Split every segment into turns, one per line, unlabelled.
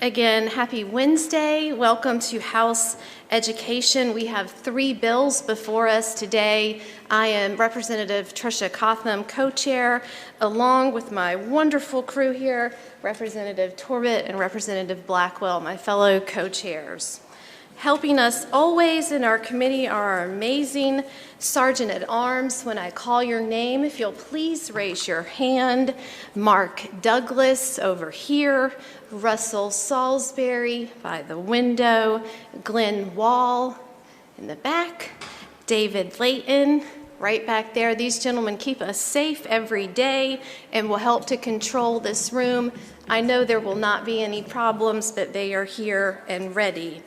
Again, happy Wednesday. Welcome to House Education. We have 3 bills before us today. I am Representative Tricia Cotham, co-chair, along with my wonderful crew here, Representative Torbett and Representative Blackwell, my fellow co-chairs. Helping us always in our committee are our amazing Sergeant at Arms. When I call your name, if you'll please raise your hand. Mark Douglas over here, Russell Salisbury by the window, Glenn Wall in the back, David Layton right back there. These gentlemen keep us safe every day and will help to control this room. I know there will not be any problems, but they are here and ready.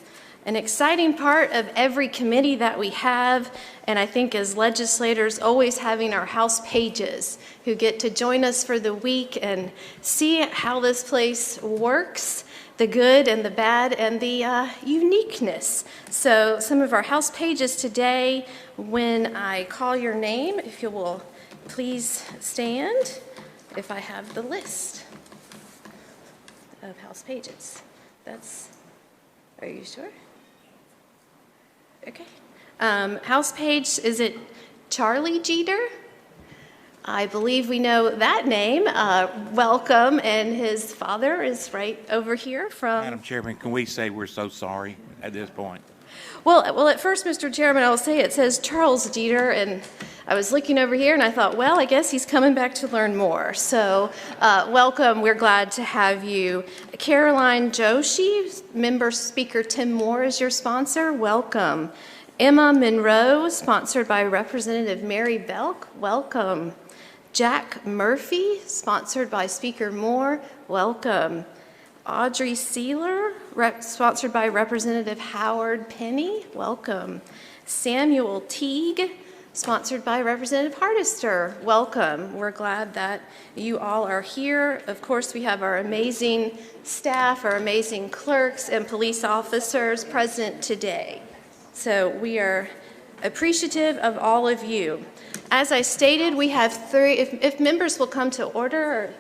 An exciting part of every committee that we have, and I think as legislators, always having our house pages who get to join us for the week and see how this place works, the good and the bad and the uniqueness. So some of our house pages today, when I call your name, if you will please stand, if I have the list of house pages. Are you sure? Okay. House page, is it Charlie Jeter? I believe we know that name. Welcome, and his father is right over here from...
Madam Chairman, can we say we're so sorry at this point?
Well, at first, Mr. Chairman, I will say it says Charles Jeter, and I was looking over here and I thought, well, I guess he's coming back to learn more. So welcome, we're glad to have you. Caroline Joshi, member speaker Tim Moore is your sponsor, welcome. Emma Monroe, sponsored by Representative Mary Belk, welcome. Jack Murphy, sponsored by Speaker Moore, welcome. Audrey Sealer, sponsored by Representative Howard Penny, welcome. Samuel Teague, sponsored by Representative Hardister, welcome. We're glad that you all are here. Of course, we have our amazing staff, our amazing clerks and police officers present today. So we are appreciative of all of you. As I stated, we have 3, if members will come to order.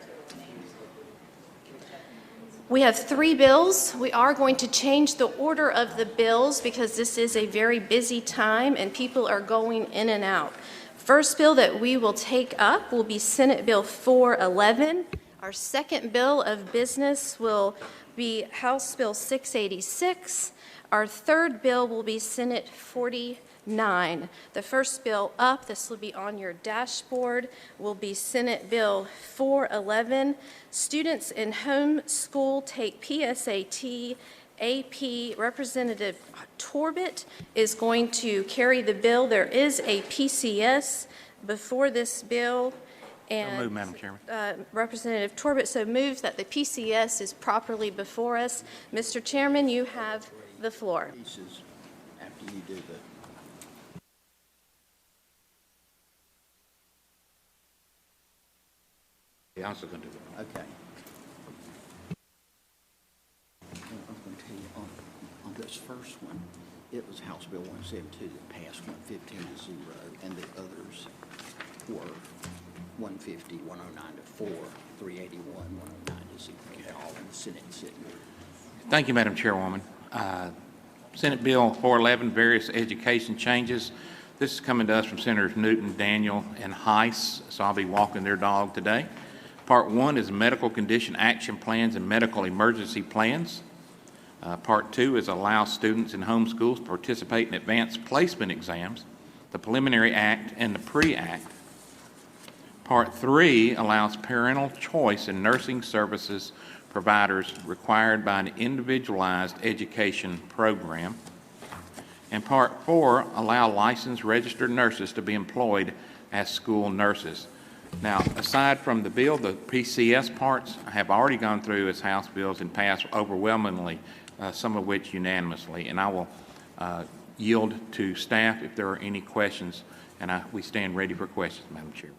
We have 3 bills. We are going to change the order of the bills because this is a very busy time and people are going in and out. First bill that we will take up will be Senate Bill 411. Our second bill of business will be House Bill 686. Our third bill will be Senate 49. The first bill up, this will be on your dashboard, will be Senate Bill 411. Students in home school take PSAT, AP. Representative Torbett is going to carry the bill. There is a PCS before this bill. And
So move, Madam Chairman.
Representative Torbett so moves that the PCS is properly before us. Mr. Chairman, you have the floor.
Pieces after you do the
Yeah, I'm still going to do it.
okay. I'm going to tell you on this first one, it was House Bill 172 that passed 115 to 0, and the others were 150, 109 to 4, 381, 109 to 0, all in the Senate sitting there.
Thank you, Madam Chairwoman. Senate Bill 411, various education changes. This is coming to us from Senators Newton, Daniel, and Heiss, so I'll be walking their dog today. Part 1 is medical condition action plans and medical emergency plans. Part 2 is allow students in homeschools to participate in advanced placement exams, the preliminary act and the pre-act. Part 3 allows parental choice in nursing services providers required by an individualized education program. And Part 4 allow licensed registered nurses to be employed as school nurses. Now, aside from the bill, the PCS parts have already gone through as House bills and passed overwhelmingly, some of which unanimously. And I will yield to staff if there are any questions, and we stand ready for questions, Madam Chairman.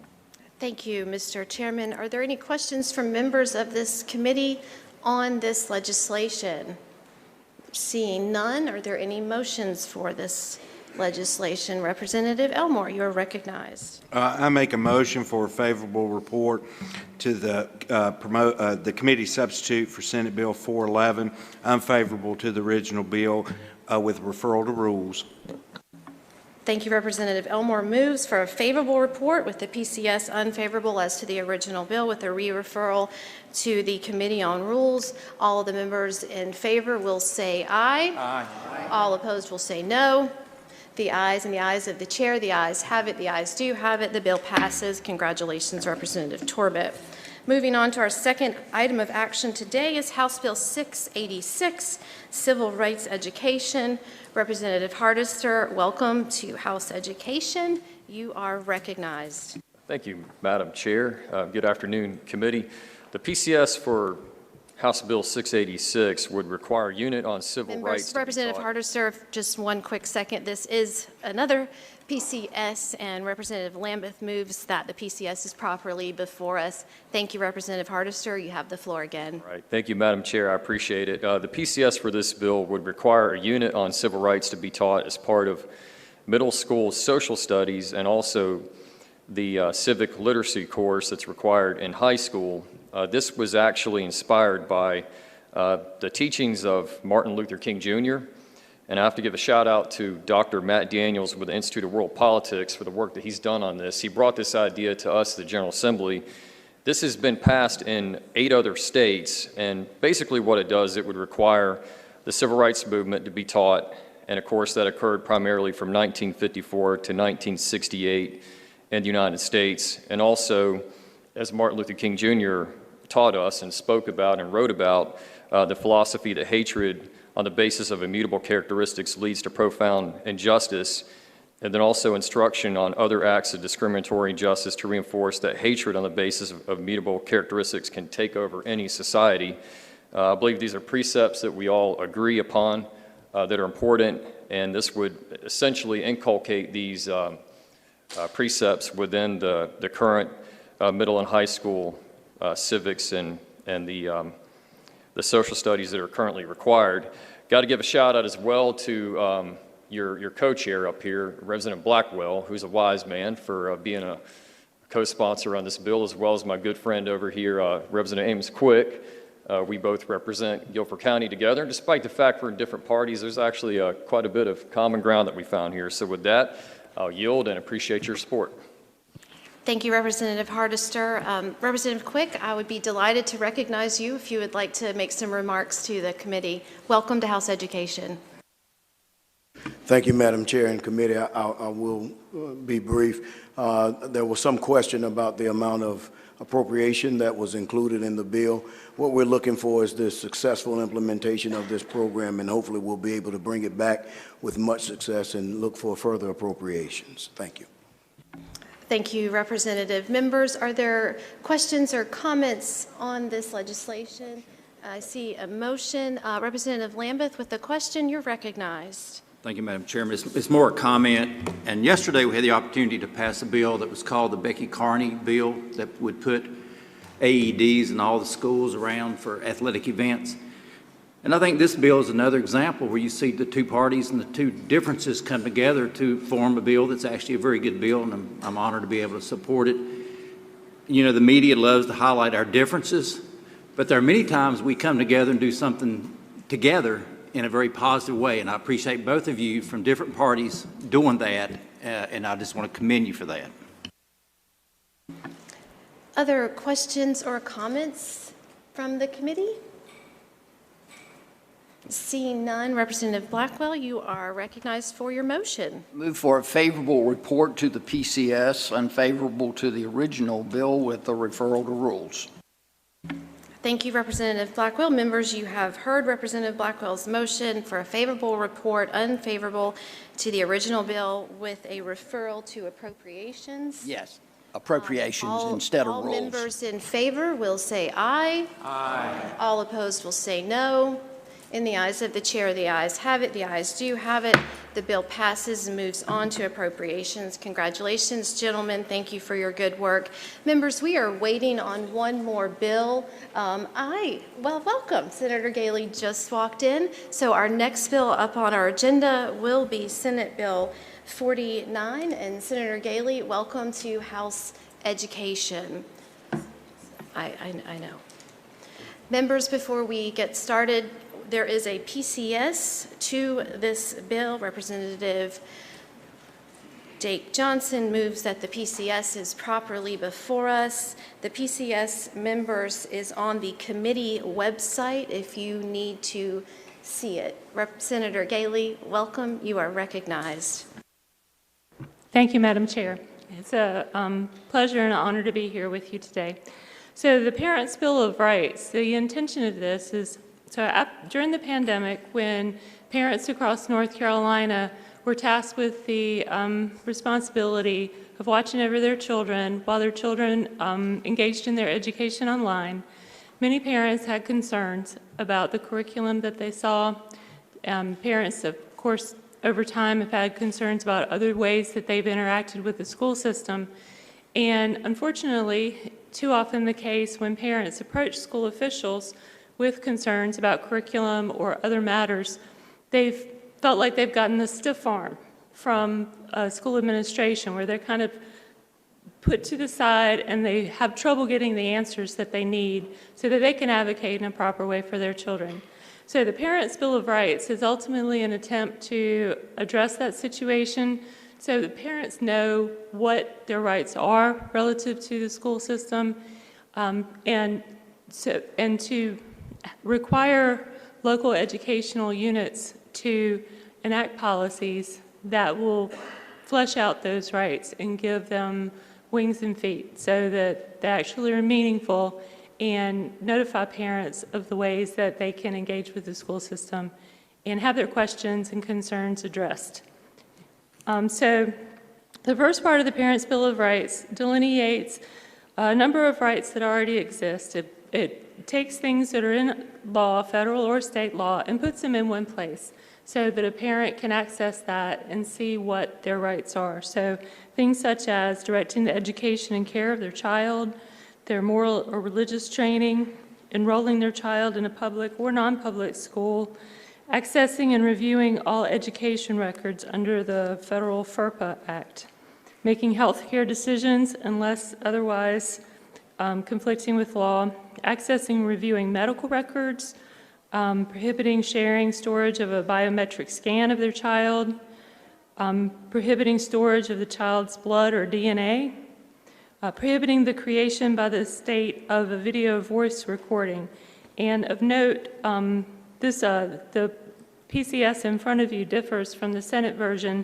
Thank you, Mr. Chairman. Are there any questions from members of this committee on this legislation? Seeing none, are there any motions for this legislation. Representative Elmore, you are recognized.
I make a motion for a favorable report to the committee substitute for Senate Bill 411, unfavorable to the original bill with referral to rules.
Thank you. Representative Elmore moves for a favorable report with the PCS unfavorable as to the original bill with a re-referral to the Committee on Rules. All of the members in favor will say aye. Aye. All opposed will say no. The ayes and the ayes of the chair, the ayes have it, the ayes do have it. The bill passes. Congratulations, Representative Torbett. Moving on to our second item of action today is House Bill 686, Civil Rights Education. Representative Hardister, welcome to House Education. You are recognized.
Thank you, Madam Chair. Good afternoon, committee. The PCS for House Bill 686 would require a unit on civil rights.
Representative Hardister, just one quick second. This is another PCS, and Representative Lambeth moves that the PCS is properly before us. Thank you, Representative Hardister. You have the floor again.
All right. Thank you, Madam Chair. I appreciate it. The PCS for this bill would require a unit on civil rights to be taught as part of middle school social studies and also the civic literacy course that's required in high school. This was actually inspired by the teachings of Martin Luther King Jr., and I have to give a shout out to Dr. Matt Daniels with the Institute of World Politics for the work that he's done on this. He brought this idea to us, the General Assembly. This has been passed in 8 other states, and basically what it does, it would require the civil rights movement to be taught, and of course that occurred primarily from 1954 to 1968 in the United States, and also, as Martin Luther King Jr. taught us and spoke about and wrote about, the philosophy that hatred on the basis of immutable characteristics leads to profound injustice, and then also instruction on other acts of discriminatory injustice to reinforce that hatred on the basis of immutable characteristics can take over any society. I believe these are precepts that we all agree upon that are important, and this would essentially inculcate these precepts within the current middle and high school civics and the social studies that are currently required. Got to give a shout out as well to your co-chair up here, Representative Blackwell, who's a wise man, for being a co-sponsor on this bill, as well as my good friend over here, Representative Amos Quick. We both represent Guilford County together. Despite the fact we're in different parties, there's actually quite a bit of common ground that we found here. So with that, I'll yield and appreciate your support.
Thank you, Representative Hardister. Representative Quick, I would be delighted to recognize you if you would like to make some remarks to the committee. Welcome to House Education.
Thank you, Madam Chair and committee. I will be brief. There was some question about the amount of appropriation that was included in the bill. What we're looking for is the successful implementation of this program, and hopefully we'll be able to bring it back with much success and look for further appropriations. Thank you.
Thank you, Representative. Members, are there questions or comments on this legislation? I see a motion. Representative Lambeth with the question. You're recognized.
Thank you, Madam Chairman. It's more a comment. And yesterday we had the opportunity to pass a bill that was called the Becky Carney bill that would put AEDs in all the schools around for athletic events. And I think this bill is another example where you see the two parties and the two differences come together to form a bill that's actually a very good bill, and I'm honored to be able to support it. You know, the media loves to highlight our differences, but there are many times we come together and do something together in a very positive way, and I appreciate both of you from different parties doing that, and I just want to commend you for that.
Other questions or comments from the committee? Seeing none, Representative Blackwell, you are recognized for your motion.
Move for a favorable report to the PCS, unfavorable to the original bill with the referral to rules.
Thank you, Representative Blackwell. Members, you have heard Representative Blackwell's motion for a favorable report, unfavorable to the original bill with a referral to appropriations.
Yes, appropriations instead of rules.
All members in favor will say aye. Aye. All opposed will say no. In the eyes of the chair, the ayes have it. The ayes do have it. The bill passes and moves on to appropriations. Congratulations, gentlemen. Thank you for your good work. Members, we are waiting on one more bill. Welcome. Senator Galey just walked in. So our next bill up on our agenda will be Senate Bill 49. And Senator Galey, welcome to House Education. I know. Members, before we get started, there is a PCS to this bill. Representative Dake Johnson moves that the PCS is properly before us. The PCS, members, is on the committee website if you need to see it. Senator Galey, welcome. You are recognized.
Thank you, Madam Chair. It's a pleasure and an honor to be here with you today. So the Parents' Bill of Rights, the intention of this is, during the pandemic, when parents across North Carolina were tasked with the responsibility of watching over their children while their children engaged in their education online, many parents had concerns about the curriculum that they saw. Parents, of course, over time have had concerns about other ways that they've interacted with the school system. And unfortunately, too often the case when parents approach school officials with concerns about curriculum or other matters, they've felt like they've gotten the stiff arm from school administration, where they're kind of put to the side and they have trouble getting the answers that they need so that they can advocate in a proper way for their children. So the Parents' Bill of Rights is ultimately an attempt to address that situation so that parents know what their rights are relative to the school system, and to require local educational units to enact policies that will flesh out those rights and give them wings and feet so that they actually are meaningful, and notify parents of the ways that they can engage with the school system and have their questions and concerns addressed. So the first part of the Parents' Bill of Rights delineates a number of rights that already exist. It takes things that are in law, federal or state law, and puts them in one place so that a parent can access that and see what their rights are. So things such as directing the education and care of their child, their moral or religious training, enrolling their child in a public or non-public school, accessing and reviewing all education records under the federal FERPA Act, making health care decisions unless otherwise conflicting with law, accessing and reviewing medical records, prohibiting sharing storage of a biometric scan of their child, prohibiting storage of the child's blood or DNA, prohibiting the creation by the state of a video voice recording. And of note, the PCS in front of you differs from the Senate version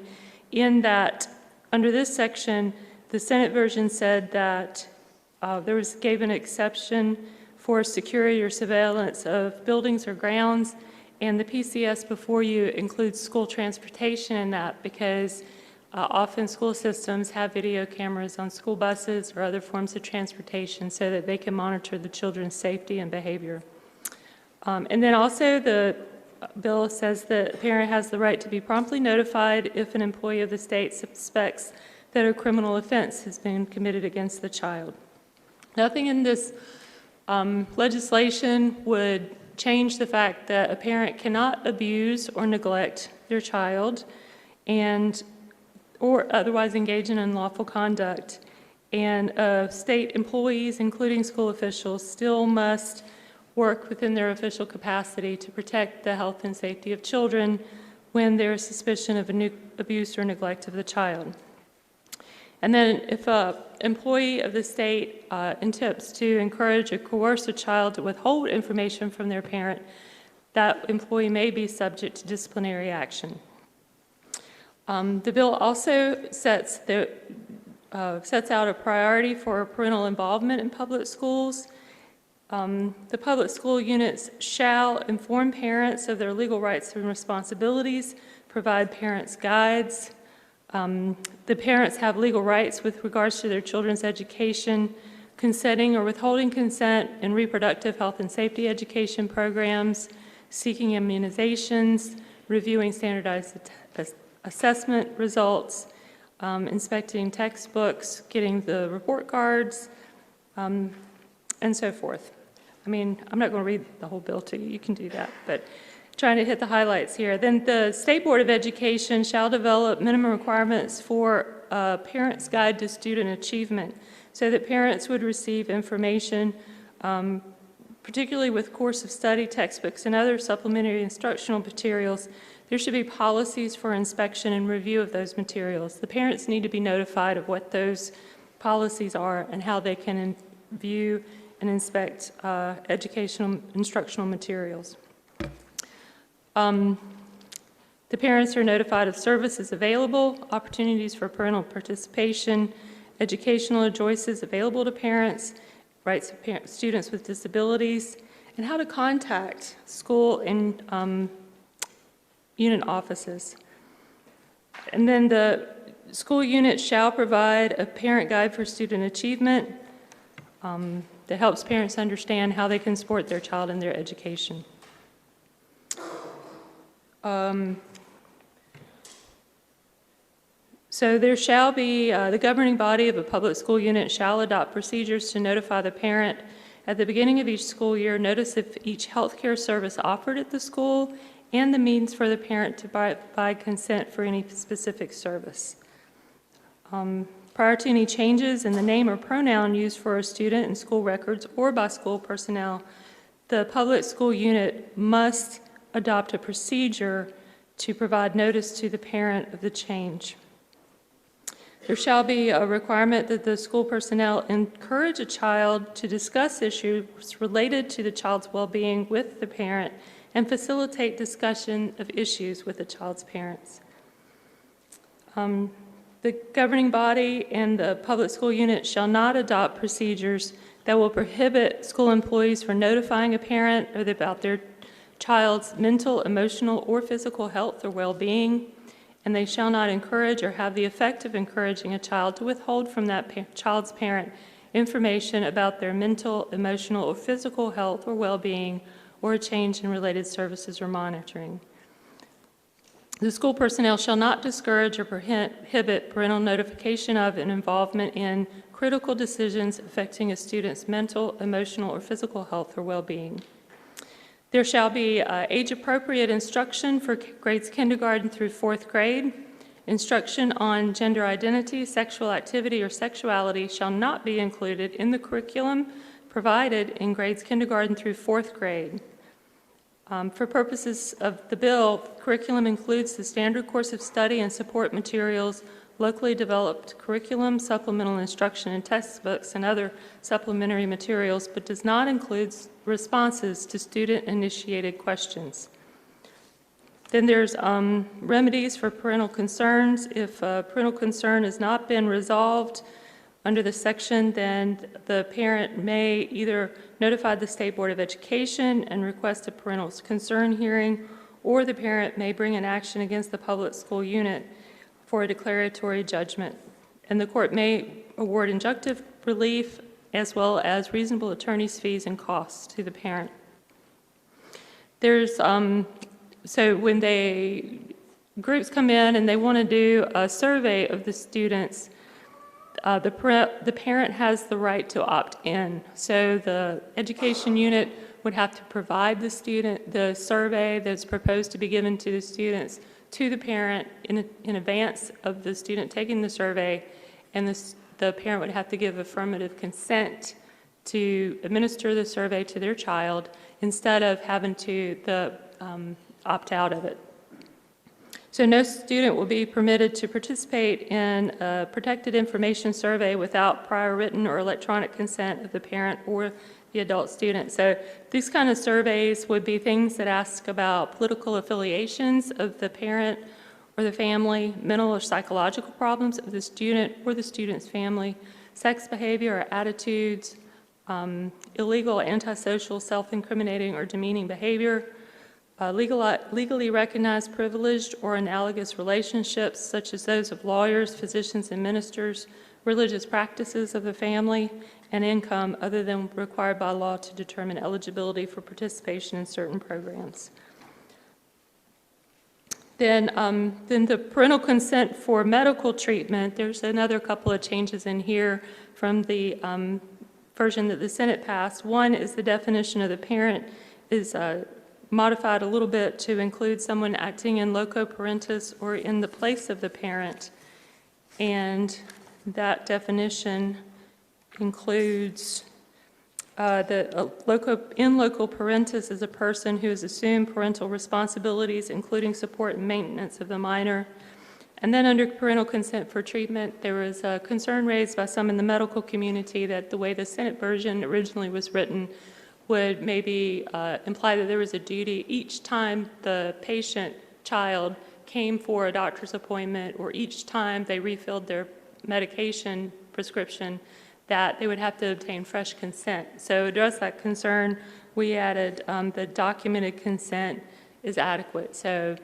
in that under this section, the Senate version said that gave an exception for security or surveillance of buildings or grounds, and the PCS before you includes school transportation in that because often school systems have video cameras on school buses or other forms of transportation so that they can monitor the children's safety and behavior. And then also the bill says that a parent has the right to be promptly notified if an employee of the state suspects that a criminal offense has been committed against the child. Nothing in this legislation would change the fact that a parent cannot abuse or neglect their child or otherwise engage in unlawful conduct. And state employees, including school officials, still must work within their official capacity to protect the health and safety of children when there is suspicion of abuse or neglect of the child. And then if an employee of the state attempts to encourage or coerce a child to withhold information from their parent, that employee may be subject to disciplinary action. The bill also sets out a priority for parental involvement in public schools. The public school units shall inform parents of their legal rights and responsibilities, provide parents guides. The parents have legal rights with regards to their children's education, consenting or withholding consent in reproductive health and safety education programs, seeking immunizations, reviewing standardized assessment results, inspecting textbooks, getting the report cards, and so forth. I mean, I'm not going to read the whole bill to you. You can do that, but trying to hit the highlights here. Then the State Board of Education shall develop minimum requirements for a parent's guide to student achievement so that parents would receive information, particularly with course of study, textbooks, and other supplementary instructional materials. There should be policies for inspection and review of those materials. The parents need to be notified of what those policies are and how they can view and inspect educational instructional materials. The parents are notified of services available, opportunities for parental participation, educational choices available to parents, rights of students with disabilities, and how to contact school and unit offices. And then the school unit shall provide a parent guide for student achievement that helps parents understand how they can support their child in their education. So there shall be, the governing body of a public school unit shall adopt procedures to notify the parent at the beginning of each school year, notice of each health care service offered at the school, and the means for the parent to provide consent for any specific service. Prior to any changes in the name or pronoun used for a student in school records or by school personnel, the public school unit must adopt a procedure to provide notice to the parent of the change. There shall be a requirement that the school personnel encourage a child to discuss issues related to the child's well-being with the parent and facilitate discussion of issues with the child's parents. The governing body and the public school unit shall not adopt procedures that will prohibit school employees from notifying a parent about their child's mental, emotional, or physical health or well-being, and they shall not encourage or have the effect of encouraging a child to withhold from that child's parent information about their mental, emotional, or physical health or well-being, or a change in related services or monitoring. The school personnel shall not discourage or prohibit parental notification of and involvement in critical decisions affecting a student's mental, emotional, or physical health or well-being. There shall be age-appropriate instruction for grades kindergarten through 4th grade. Instruction on gender identity, sexual activity, or sexuality shall not be included in the curriculum provided in grades kindergarten through 4th grade. For purposes of the bill, curriculum includes the standard course of study and support materials, locally developed curriculum, supplemental instruction and textbooks, and other supplementary materials, but does not include responses to student-initiated questions. Then there's remedies for parental concerns. If a parental concern has not been resolved under the section, then the parent may either notify the State Board of Education and request a parental concern hearing, or the parent may bring an action against the public school unit for a declaratory judgment. And the court may award injunctive relief as well as reasonable attorney's fees and costs to the parent. There's, so when groups come in and they want to do a survey of the students, the parent has the right to opt in. So the education unit would have to provide the student the survey that's proposed to be given to the students to the parent in advance of the student taking the survey, and the parent would have to give affirmative consent to administer the survey to their child instead of having to opt out of it. So no student will be permitted to participate in a protected information survey without prior written or electronic consent of the parent or the adult student. So these kind of surveys would be things that ask about political affiliations of the parent or the family, mental or psychological problems of the student or the student's family, sex behavior or attitudes, illegal, antisocial, self-incriminating, or demeaning behavior, legally recognized privileged or analogous relationships such as those of lawyers, physicians, and ministers, religious practices of the family, and income other than required by law to determine eligibility for participation in certain programs. Then the parental consent for medical treatment, there's another couple of changes in here from the version that the Senate passed. One is the definition of the parent is modified a little bit to include someone acting in loco parentis or in the place of the parent. And that definition includes in loco parentis is a person who has assumed parental responsibilities, including support and maintenance of the minor. And then under parental consent for treatment, there was a concern raised by some in the medical community that the way the Senate version originally was written would maybe imply that there was a duty each time the patient child came for a doctor's appointment or each time they refilled their medication prescription that they would have to obtain fresh consent. So to address that concern, we added the documented consent is adequate. So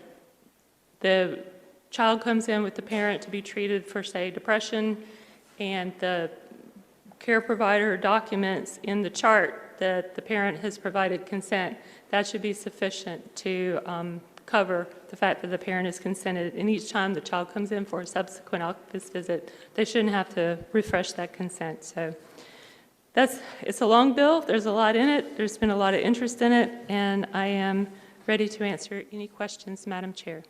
the child comes in with the parent to be treated for, say, depression, and the care provider documents in the chart that the parent has provided consent. That should be sufficient to cover the fact that the parent has consented. And each time the child comes in for a subsequent office visit, they shouldn't have to refresh that consent. So it's a long bill. There's a lot in it. There's been a lot of interest in it, and I am ready to answer any questions, Madam Chair.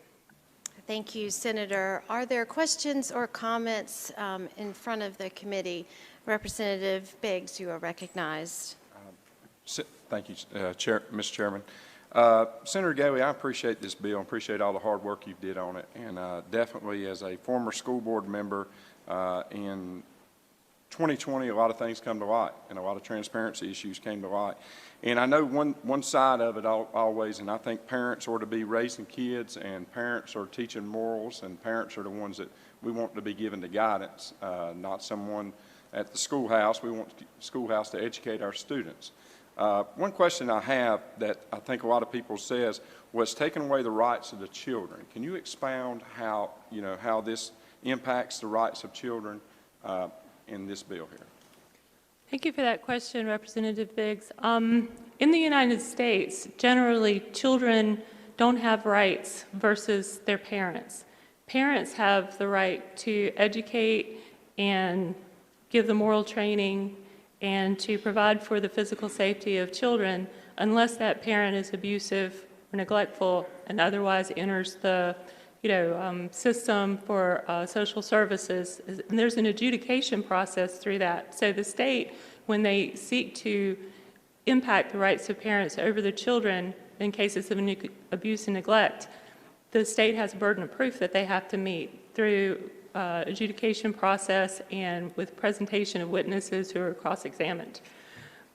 Thank you, Senator. Are there questions or comments in front of the committee? Representative Biggs, you are recognized.
Thank you, Mr. Chairman. Senator Gailey, I appreciate this bill, appreciate all the hard work you did on it, and definitely as a former school board member in 2020, a lot of things come to light, and a lot of transparency issues came to light. And I know one side of it always, and I think parents ought to be raising kids, and parents are teaching morals, and parents are the ones that we want to be given the guidance, not someone at the schoolhouse. We want the schoolhouse to educate our students. One question I have that I think a lot of people says was taking away the rights of the children. Can you expound how this impacts the rights of children in this bill here?
Thank you for that question, Representative Biggs. In the United States, generally, children don't have rights versus their parents. Parents have the right to educate and give the moral training and to provide for the physical safety of children unless that parent is abusive or neglectful and otherwise enters the system for social services. And there's an adjudication process through that. So the state, when they seek to impact the rights of parents over the children in cases of abuse and neglect, the state has a burden of proof that they have to meet through adjudication process and with presentation of witnesses who are cross-examined.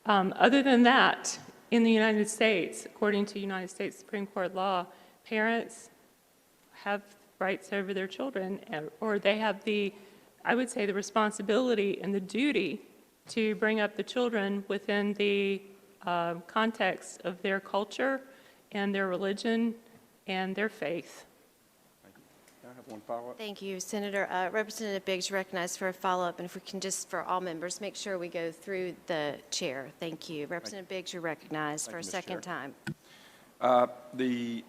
Other than that, in the United States, according to United States Supreme Court law, parents have rights over their children, or they have I would say the responsibility and the duty to bring up the children within the context of their culture and their religion and their faith.
Can I have one follow-up?
Thank you, Senator. Representative Biggs, recognized for a follow-up, and if we can just, for all members, make sure we go through the chair. Thank you. Representative Biggs, you're recognized for a second time.
The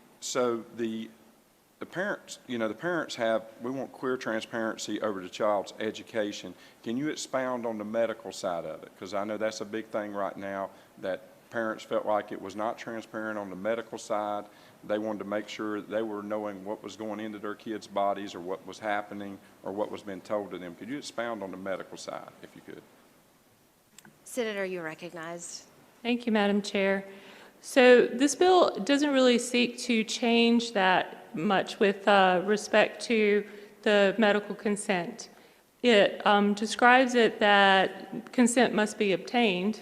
parents, the parents we want clear transparency over the child's education. Can you expound on the medical side of it? Because I know that's a big thing right now, that parents felt like it was not transparent on the medical side. They wanted to make sure that they were knowing what was going into their kids' bodies or what was happening or what was being told to them. Could you expound on the medical side, if you could?
Senator, you're recognized.
Thank you, Madam Chair. So this bill doesn't really seek to change that much with respect to the medical consent. It describes it that consent must be obtained,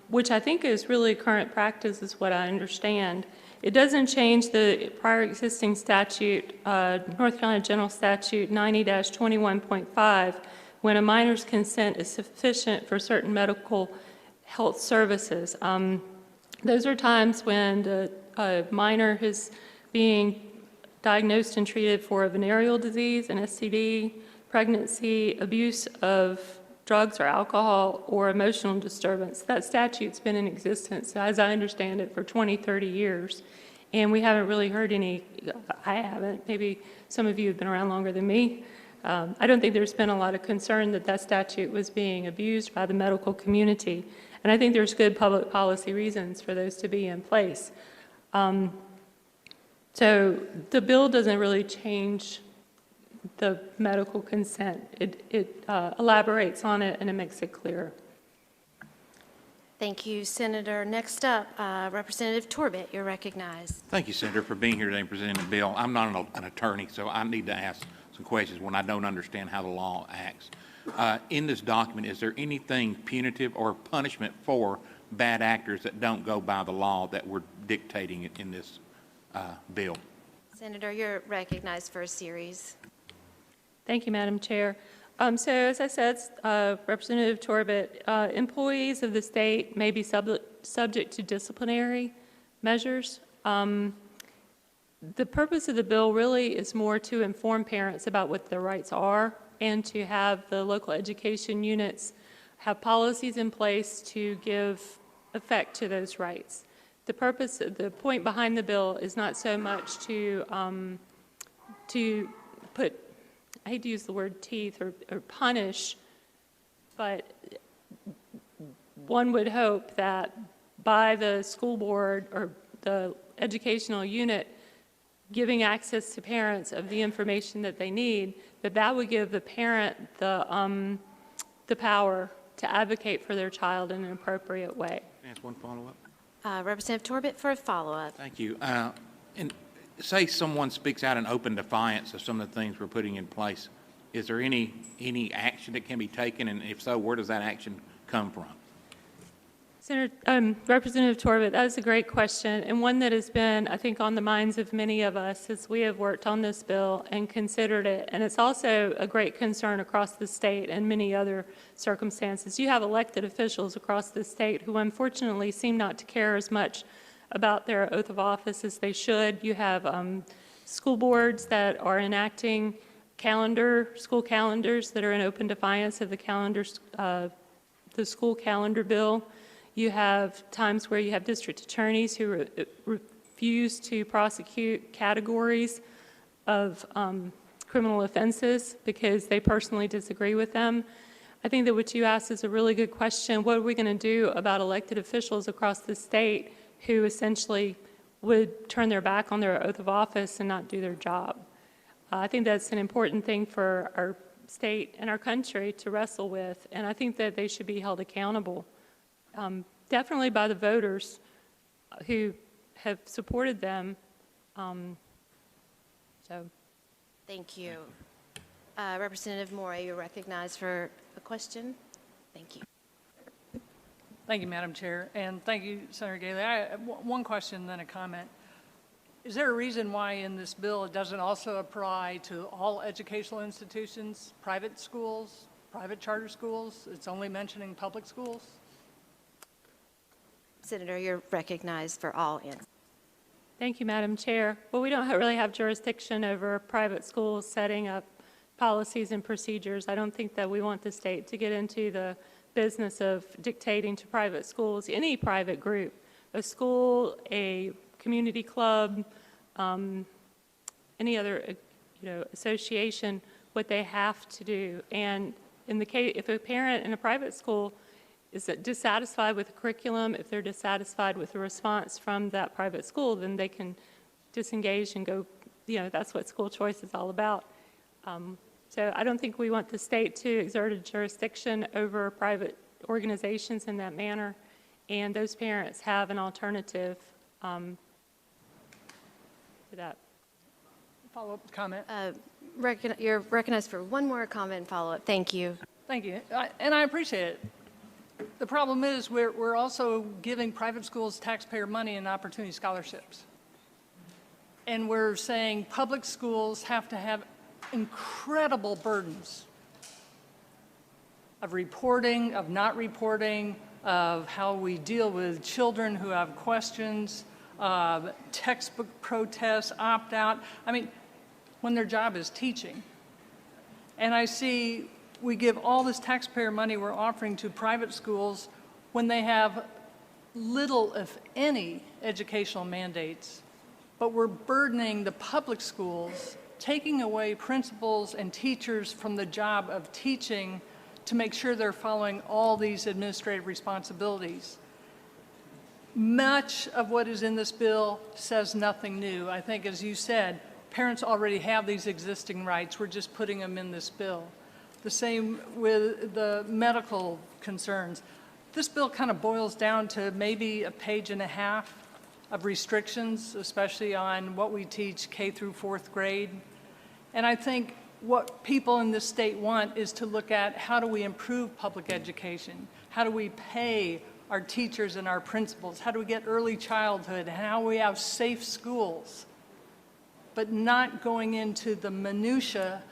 which I think is really current practice is what I understand. It doesn't change the prior existing statute, North Carolina General Statute 90-21.5, when a minor's consent is sufficient for certain medical health services. Those are times when the minor is being diagnosed and treated for a venereal disease, an STD, pregnancy, abuse of drugs or alcohol or emotional disturbance. That statute's been in existence, as I understand it, for 20, 30 years. And we haven't really heard any, I haven't, maybe some of you have been around longer than me. I don't think there's been a lot of concern that that statute was being abused by the medical community. And I think there's good public policy reasons for those to be in place. So the bill doesn't really change the medical consent. It elaborates on it and it makes it clearer.
Thank you, Senator. Next up, Representative Torbett, you're recognized.
Thank you, Senator, for being here today and presenting the bill. I'm not an attorney, so I need to ask some questions when I don't understand how the law acts. In this document, is there anything punitive or punishment for bad actors that don't go by the law that we're dictating in this bill?
Senator, you're recognized for a series.
Thank you, Madam Chair. So as I said, Representative Torbett, employees of the state may be subject to disciplinary measures. The purpose of the bill really is more to inform parents about what their rights are and to have the local education units have policies in place to give effect to those rights. The purpose, the point behind the bill is not so much to put, I hate to use the word teeth or punish, but one would hope that by the school board or the educational unit giving access to parents of the information that they need, that would give the parent the power to advocate for their child in an appropriate way.
Can I ask one follow-up?
Representative Torbett for a follow-up.
Thank you. And say someone speaks out in open defiance of some of the things we're putting in place. Is there any action that can be taken? And if so, where does that action come from?
Senator, Representative Torbett, that is a great question, and one that has been, I think, on the minds of many of us as we have worked on this bill and considered it. And it's also a great concern across the state and many other circumstances. You have elected officials across the state who unfortunately seem not to care as much about their oath of office as they should. You have school boards that are enacting school calendars that are in open defiance of the school calendar bill. You have times where you have district attorneys who refuse to prosecute categories of criminal offenses because they personally disagree with them. I think that what you asked is a really good question. What are we going to do about elected officials across the state who essentially would turn their back on their oath of office and not do their job? I think that's an important thing for our state and our country to wrestle with, and I think that they should be held accountable. Definitely by the voters who have supported them.
Thank you. Representative Morey, you're recognized for a question. Thank you.
Thank you, Madam Chair, and thank you, Senator Gailey. I have one question, then a comment. Is there a reason why in this bill it doesn't also apply to all educational institutions, private schools, private charter schools? It's only mentioning public schools?
Senator, you're recognized for all answers.
Thank you, Madam Chair. Well, we don't really have jurisdiction over private schools setting up policies and procedures. I don't think that we want the state to get into the business of dictating to private schools, any private group, a school, a community club, any other association, what they have to do. And in the case, if a parent in a private school is dissatisfied with the curriculum, if they're dissatisfied with the response from that private school, then they can disengage and go, that's what school choice is all about. So I don't think we want the state to exert a jurisdiction over private organizations in that manner, and those parents have an alternative to that.
Follow-up comment?
You're recognized for one more comment and follow-up. Thank you.
Thank you, and I appreciate it. The problem is we're also giving private schools taxpayer money and opportunity scholarships. And we're saying public schools have to have incredible burdens of reporting, of not reporting, of how we deal with children who have questions, textbook protests, opt-out. I mean, when their job is teaching. And I see we give all this taxpayer money we're offering to private schools when they have little, if any, educational mandates, but we're burdening the public schools, taking away principals and teachers from the job of teaching to make sure they're following all these administrative responsibilities. Much of what is in this bill says nothing new. I think, as you said, parents already have these existing rights. We're just putting them in this bill. The same with the medical concerns. This bill kind of boils down to maybe a page and a half of restrictions, especially on what we teach K through 4th grade. And I think what people in this state want is to look at how do we improve public education? How do we pay our teachers and our principals? How do we get early childhood? And how do we have safe schools? But not going into the minutia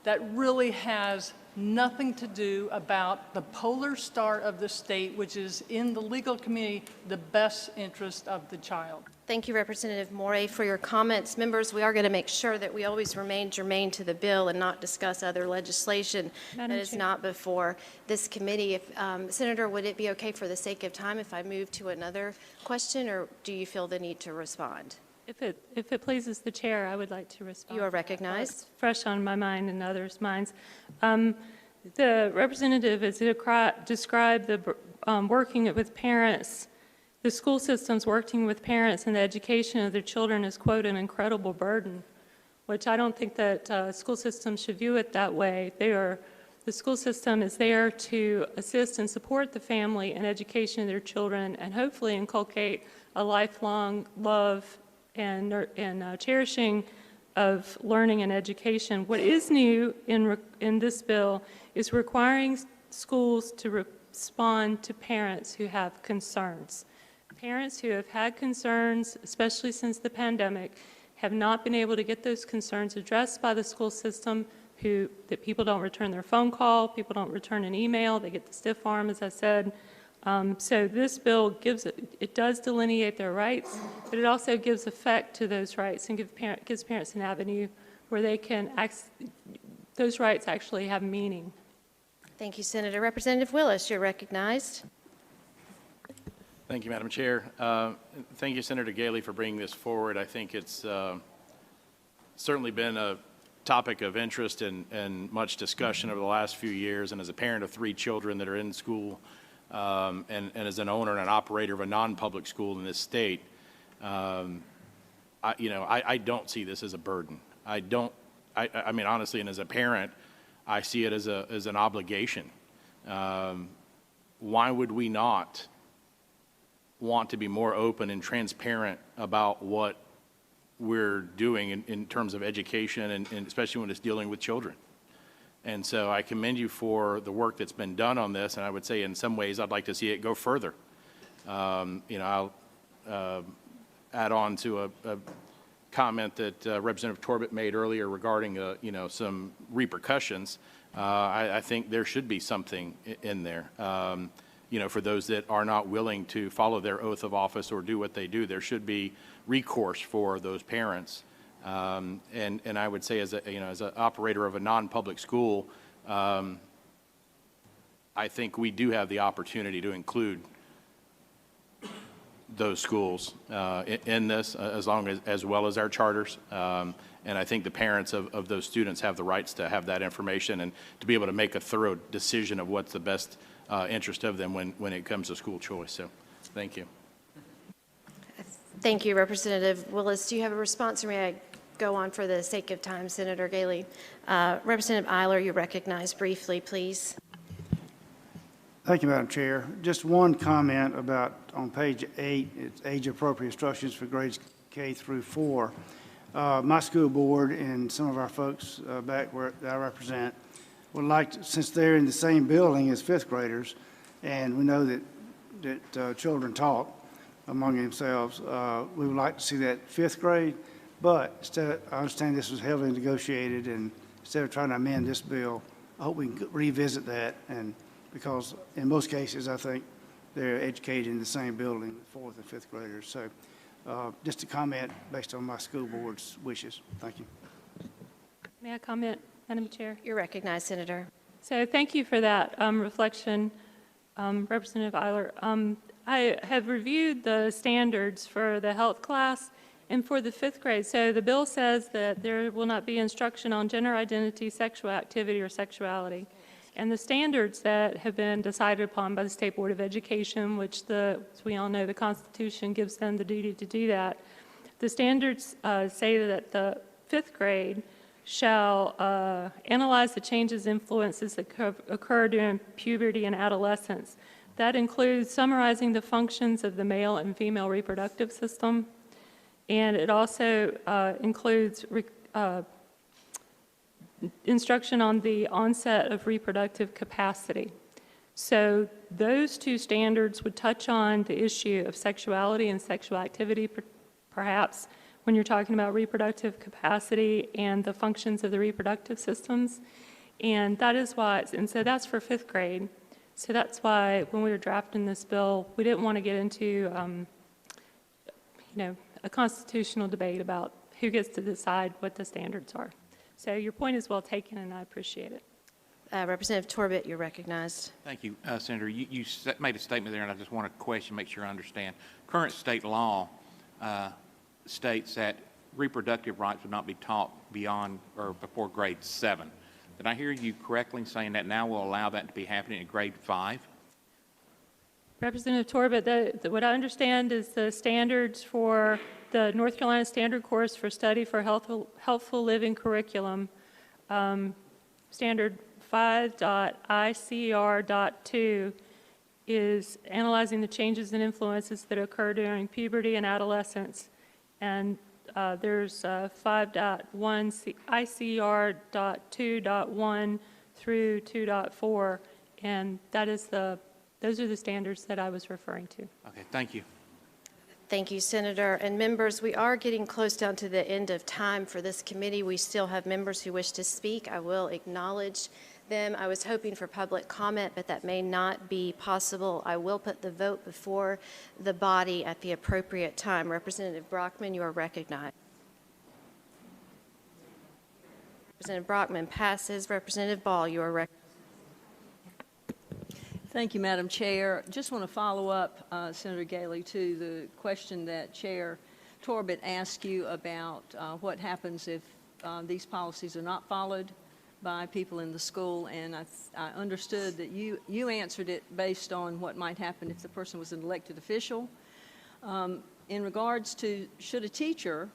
that really has nothing to do about the polar star of the state, which is in the legal community, the best interest of the child.
Thank you, Representative Morey, for your comments. Members, we are going to make sure that we always remain germane to the bill and not discuss other legislation that is not before this committee. If, Senator, would it be okay for the sake of time if I move to another question, or do you feel the need to respond?
If it pleases the chair, I would like to respond.
You are recognized.
It's fresh on my mind and others' minds. The representative has described the working with parents, the school systems working with parents and the education of their children as, quote, an incredible burden, which I don't think that school systems should view it that way. The school system is there to assist and support the family and education of their children and hopefully inculcate a lifelong love and cherishing of learning and education. What is new in this bill is requiring schools to respond to parents who have concerns. Parents who have had concerns, especially since the pandemic, have not been able to get those concerns addressed by the school system, that people don't return their phone call, people don't return an email, they get the stiff arm, as I said. So this bill it does delineate their rights, but it also gives effect to those rights and gives parents an avenue where they can those rights actually have meaning.
Thank you, Senator. Representative Willis, you're recognized.
Thank you, Madam Chair. Thank you, Senator Galey, for bringing this forward. I think it's certainly been a topic of interest and much discussion over the last few years. And as a parent of 3 children that are in school, and as an owner and an operator of a non-public school in this state, I don't see this as a burden. I mean, honestly, and as a parent, I see it as an obligation. Why would we not want to be more open and transparent about what we're doing in terms of education and especially when it's dealing with children? And so I commend you for the work that's been done on this, and I would say in some ways I'd like to see it go further. I'll add on to a comment that Representative Torbett made earlier regarding some repercussions. I think there should be something in there. For those that are not willing to follow their oath of office or do what they do, there should be recourse for those parents. And I would say as an operator of a non-public school, I think we do have the opportunity to include those schools in this, as well as our charters. And I think the parents of those students have the rights to have that information and to be able to make a thorough decision of what's the best interest of them when it comes to school choice. So, thank you.
Thank you, Representative Willis. Do you have a response, or may I go on for the sake of time, Senator Galey? Representative Eiler, you're recognized briefly, please.
Thank you, Madam Chair. Just one comment about on page 8, it's age-appropriate instructions for grades K through 4. My school board and some of our folks back where I represent would like to, since they're in the same building as 5th graders, and we know that children talk among themselves, we would like to see that 5th grade, but I understand this was heavily negotiated, and instead of trying to amend this bill, I hope we can revisit that, and because in most cases, I think they're educated in the same building, 4th and 5th graders. So just a comment based on my school board's wishes. Thank you.
May I comment, Madam Chair?
You're recognized, Senator.
So thank you for that reflection, Representative Eiler. I have reviewed the standards for the health class and for the 5th grade. So the bill says that there will not be instruction on gender identity, sexual activity, or sexuality. And the standards that have been decided upon by the State Board of Education, which as we all know, the Constitution gives them the duty to do that. The standards say that the 5th grade shall analyze the changes, influences that occur during puberty and adolescence. That includes summarizing the functions of the male and female reproductive system, and it also includes instruction on the onset of reproductive capacity. So those two standards would touch on the issue of sexuality and sexual activity, perhaps when you're talking about reproductive capacity and the functions of the reproductive systems. And that is why, and so that's for 5th grade. So that's why when we were drafting this bill, we didn't want to get into, a constitutional debate about who gets to decide what the standards are. So your point is well taken, and I appreciate it.
Representative Torbett, you're recognized.
Thank you, Senator. You made a statement there, and I just want to question, make sure I understand. Current state law states that reproductive rights would not be taught beyond or before grade 7. Did I hear you correctly saying that now we'll allow that to be happening at grade 5?
Representative Torbett, what I understand is the standards for the North Carolina Standard Course for Study for Healthful Living Curriculum, Standard 5.ICR.2, is analyzing the changes and influences that occur during puberty and adolescence. And there's 5.1 ICR.2.1 through 2.4, and those are the standards that I was referring to.
Okay, thank you.
Thank you, Senator. And members, we are getting close down to the end of time for this committee. We still have members who wish to speak. I will acknowledge them. I was hoping for public comment, but that may not be possible. I will put the vote before the body at the appropriate time. Representative Brockman, you are recognized. Representative Brockman passes. Representative Ball, you are recognized.
Thank you, Madam Chair. Just want to follow up, Senator Galey, to the question that Chair Torbett asked you about what happens if these policies are not followed by people in the school. And I understood that you answered it based on what might happen if the person was an elected official. In regards to should a teacher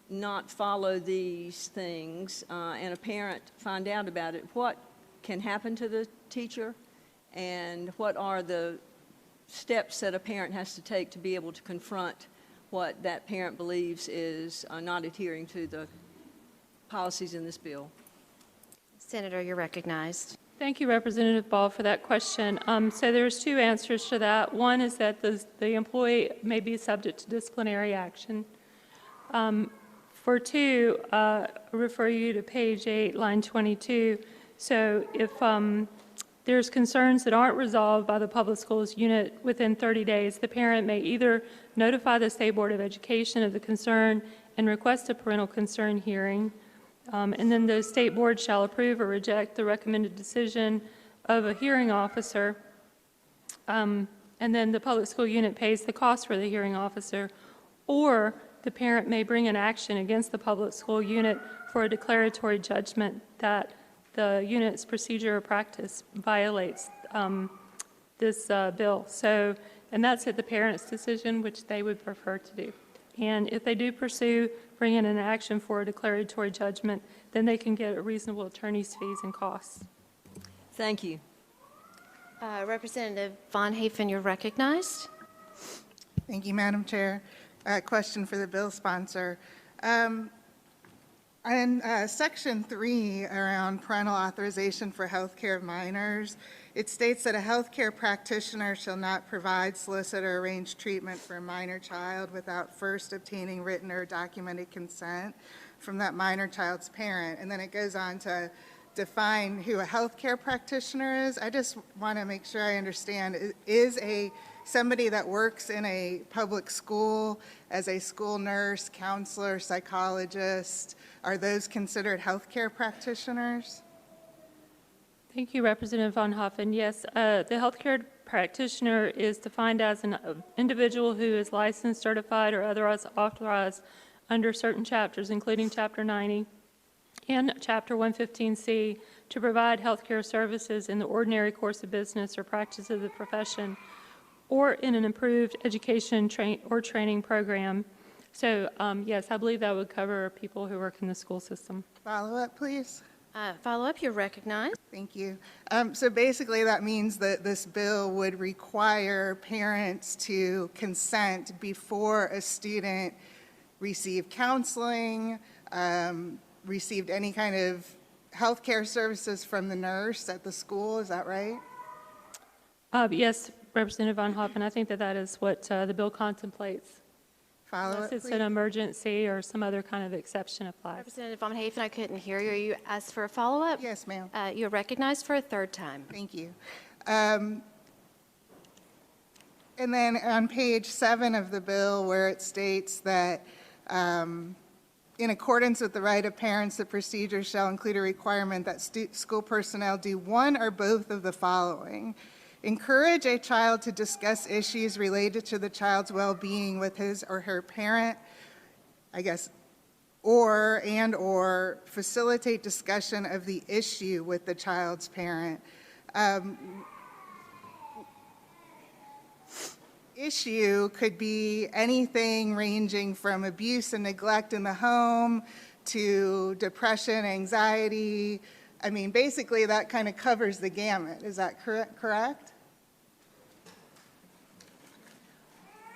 not follow these things and a parent find out about it, what can happen to the teacher? And what are the steps that a parent has to take to be able to confront what that parent believes is not adhering to the policies in this bill?
Senator, you're recognized.
Thank you, Representative Ball, for that question. So there's two answers to that. One is that the employee may be subject to disciplinary action. For two, I refer you to page 8, line 22. So if there's concerns that aren't resolved by the public schools unit within 30 days, the parent may either notify the State Board of Education of the concern and request a parental concern hearing, and then the State Board shall approve or reject the recommended decision of a hearing officer, and then the public school unit pays the cost for the hearing officer, or the parent may bring an action against the public school unit for a declaratory judgment that the unit's procedure or practice violates this bill. So, and that's at the parent's decision, which they would prefer to do. And if they do pursue bringing an action for a declaratory judgment, then they can get a reasonable attorney's fees and costs.
Thank you.
Representative Von Hafen, you're recognized.
Thank you, Madam Chair. Question for the bill sponsor. In Section 3 around parental authorization for healthcare minors, it states that a healthcare practitioner shall not provide, solicit, or arrange treatment for a minor child without first obtaining written or documented consent from that minor child's parent. And then it goes on to define who a healthcare practitioner is. I just want to make sure I understand. Is somebody that works in a public school as a school nurse, counselor, psychologist, are those considered healthcare practitioners?
Thank you, Representative Von Hoffen. Yes, the healthcare practitioner is defined as an individual who is licensed, certified, or otherwise authorized under certain chapters, including Chapter 90 and Chapter 115C, to provide healthcare services in the ordinary course of business or practice of the profession, or in an improved education or training program. So, yes, I believe that would cover people who work in the school system.
Follow up, please.
Follow up, you're recognized.
Thank you. So basically, that means that this bill would require parents to consent before a student received counseling, received any kind of healthcare services from the nurse at the school. Is that right?
Yes, Representative Von Hoffen, I think that that is what the bill contemplates.
Follow
Unless
up,
it's
please.
an emergency or some other kind of exception applies.
Representative Von Hafen, I couldn't hear you. You asked for a follow-up?
Yes, ma'am.
You're recognized for a third time.
Thank you. And then on page 7 of the bill, where it states that in accordance with the right of parents, the procedure shall include a requirement that school personnel do one or both of the following: encourage a child to discuss issues related to the child's well-being with his or her parent, I guess, or facilitate discussion of the issue with the child's parent. Issue could be anything ranging from abuse and neglect in the home to depression, anxiety. I mean, basically, that kind of covers the gamut. Is that correct?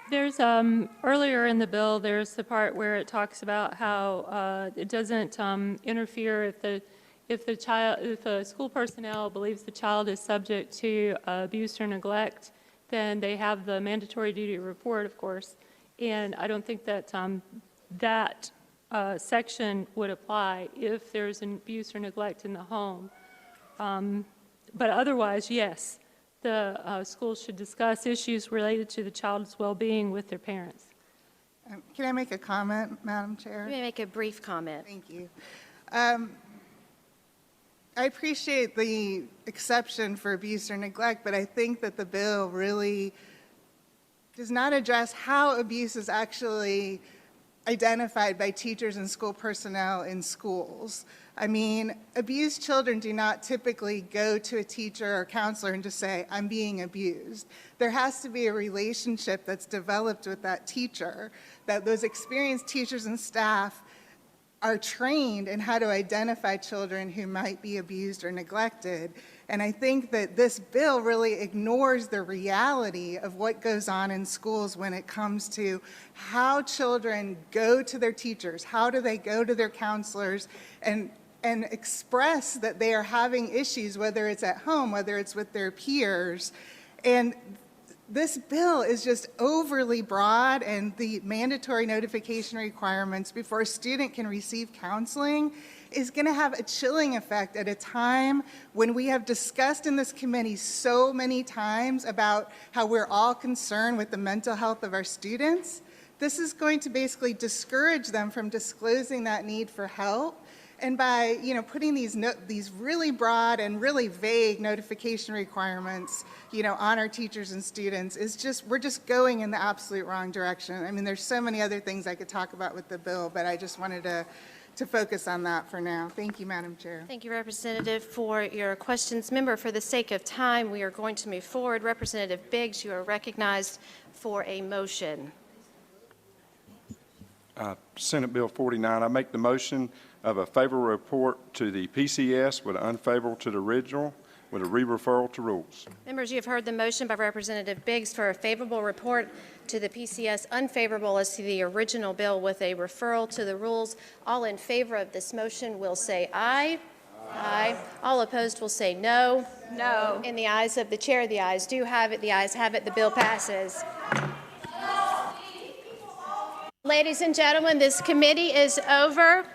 There's, earlier in the bill, there's the part where it talks about how it doesn't interfere if the school personnel believes the child is subject to abuse or neglect, then they have the mandatory duty to report, of course. And I don't think that that section would apply if there's an abuse or neglect in the home. But otherwise, yes, the school should discuss issues related to the child's well-being with their parents.
Can I make a comment, Madam Chair?
You may make a brief comment.
Thank you. I appreciate the exception for abuse or neglect, but I think that the bill really does not address how abuse is actually identified by teachers and school personnel in schools. I mean, abused children do not typically go to a teacher or counselor and just say, I'm being abused. There has to be a relationship that's developed with that teacher, that those experienced teachers and staff are trained in how to identify children who might be abused or neglected. And I think that this bill really ignores the reality of what goes on in schools when it comes to how children go to their teachers, how do they go to their counselors and express that they are having issues, whether it's at home, whether it's with their peers. And this bill is just overly broad, and the mandatory notification requirements before a student can receive counseling is going to have a chilling effect at a time when we have discussed in this committee so many times about how we're all concerned with the mental health of our students. This is going to basically discourage them from disclosing that need for help. And by, putting these really broad and really vague notification requirements, on our teachers and students, we're just going in the absolute wrong direction. I mean, there's so many other things I could talk about with the bill, but I just wanted to focus on that for now. Thank you, Madam Chair.
Thank you, Representative, for your questions. Member, for the sake of time, we are going to move forward. Representative Biggs, you are recognized for a motion.
Senate Bill 49, I make the motion of a favorable report to the PCS with unfavorable to the original with a re-referral to rules.
Members, you have heard the motion by Representative Biggs for a favorable report to the PCS, unfavorable as to the original bill with a referral to the rules. All in favor of this motion will say aye. Aye. All opposed will say no.
No.
In the ayes of the chair, the ayes do have it. The ayes have it. The bill passes. Ladies and gentlemen, this committee is over.